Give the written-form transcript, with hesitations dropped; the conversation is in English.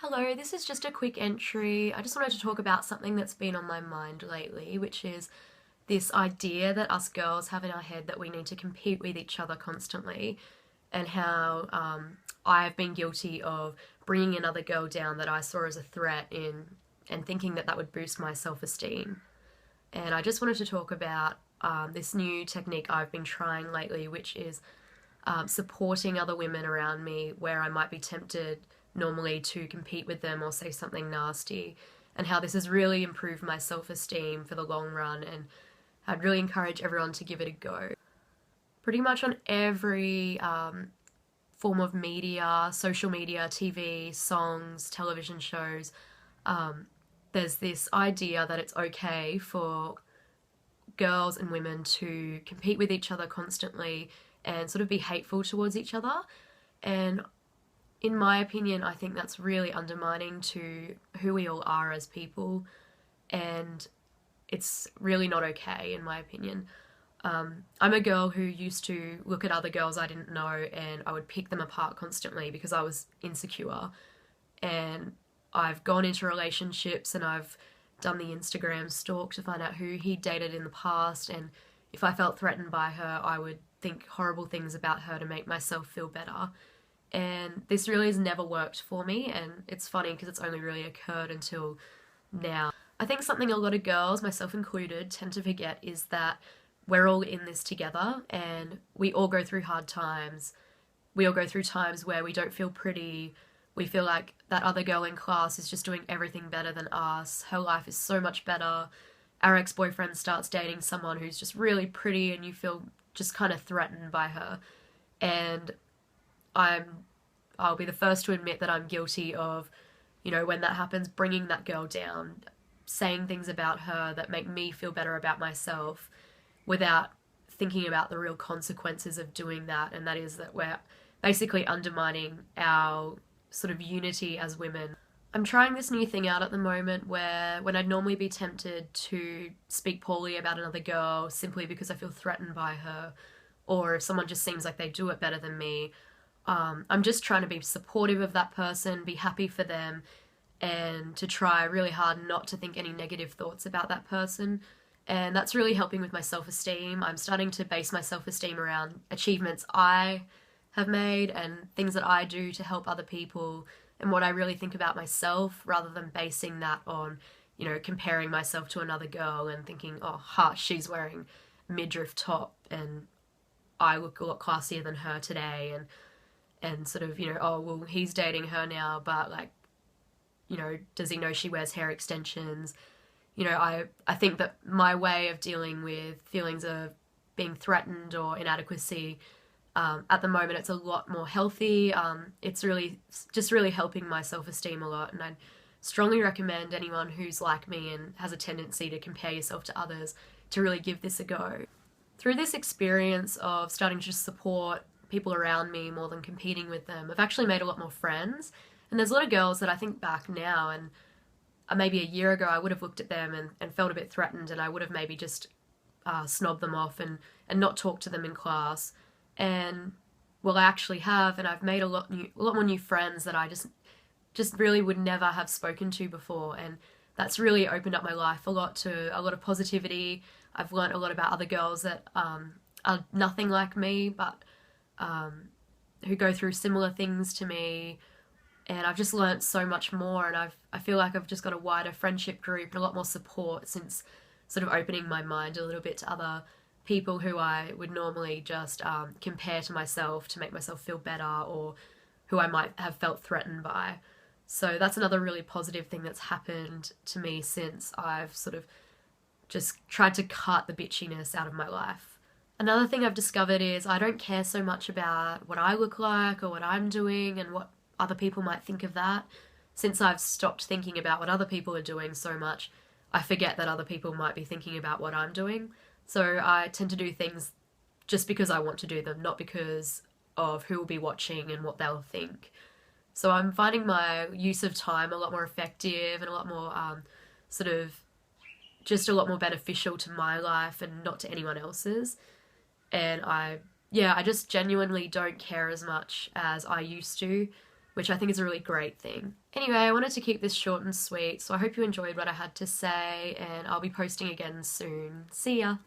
Hello, this is just a quick entry. I just wanted to talk about something that's been on my mind lately, which is this idea that us girls have in our head that we need to compete with each other constantly, and how I've been guilty of bringing another girl down that I saw as a threat and thinking that that would boost my self-esteem. And I just wanted to talk about this new technique I've been trying lately, which is supporting other women around me where I might be tempted normally to compete with them or say something nasty, and how this has really improved my self-esteem for the long run. And I'd really encourage everyone to give it a go. Pretty much on every form of media, social media, TV, songs, television shows, there's this idea that it's okay for girls and women to compete with each other constantly and sort of be hateful towards each other. And in my opinion, I think that's really undermining to who we all are as people, and it's really not okay, in my opinion. I'm a girl who used to look at other girls I didn't know and I would pick them apart constantly because I was insecure. And I've gone into relationships and I've done the Instagram stalk to find out who he dated in the past, and if I felt threatened by her, I would think horrible things about her to make myself feel better. And this really has never worked for me, and it's funny because it's only really occurred until now. I think something a lot of girls, myself included, tend to forget is that we're all in this together and we all go through hard times. We all go through times where we don't feel pretty. We feel like that other girl in class is just doing everything better than us. Her life is so much better. Our ex-boyfriend starts dating someone who's just really pretty and you feel just kind of threatened by her. And I'll be the first to admit that I'm guilty of, when that happens, bringing that girl down, saying things about her that make me feel better about myself without thinking about the real consequences of doing that. And that is that we're basically undermining our sort of unity as women. I'm trying this new thing out at the moment where when I'd normally be tempted to speak poorly about another girl simply because I feel threatened by her, or if someone just seems like they do it better than me, I'm just trying to be supportive of that person, be happy for them, and to try really hard not to think any negative thoughts about that person. And that's really helping with my self-esteem. I'm starting to base my self-esteem around achievements I have made and things that I do to help other people and what I really think about myself, rather than basing that on, comparing myself to another girl and thinking, oh, she's wearing a midriff top and I look a lot classier than her today, and sort of, oh, well, he's dating her now, but does he know she wears hair extensions? I think that my way of dealing with feelings of being threatened or inadequacy, at the moment, it's a lot more healthy. It's really helping my self-esteem a lot, and I'd strongly recommend anyone who's like me and has a tendency to compare yourself to others to really give this a go. Through this experience of starting to just support people around me more than competing with them, I've actually made a lot more friends. And there's a lot of girls that I think back now, and maybe a year ago I would have looked at them and felt a bit threatened, and I would have maybe just snobbed them off and not talked to them in class. And well, I actually have, and I've made a lot more new friends that I just really would never have spoken to before, and that's really opened up my life a lot to a lot of positivity. I've learnt a lot about other girls that are nothing like me, but who go through similar things to me, and I've just learnt so much more, and I feel like I've just got a wider friendship group and a lot more support since sort of opening my mind a little bit to other people who I would normally just compare to myself to make myself feel better, or who I might have felt threatened by. So that's another really positive thing that's happened to me since I've sort of just tried to cut the bitchiness out of my life. Another thing I've discovered is I don't care so much about what I look like or what I'm doing and what other people might think of that. Since I've stopped thinking about what other people are doing so much, I forget that other people might be thinking about what I'm doing. So I tend to do things just because I want to do them, not because of who will be watching and what they'll think. So I'm finding my use of time a lot more effective and a lot more just a lot more beneficial to my life and not to anyone else's. And I just genuinely don't care as much as I used to which I think is a really great thing. Anyway, I wanted to keep this short and sweet, so I hope you enjoyed what I had to say, and I'll be posting again soon. See ya!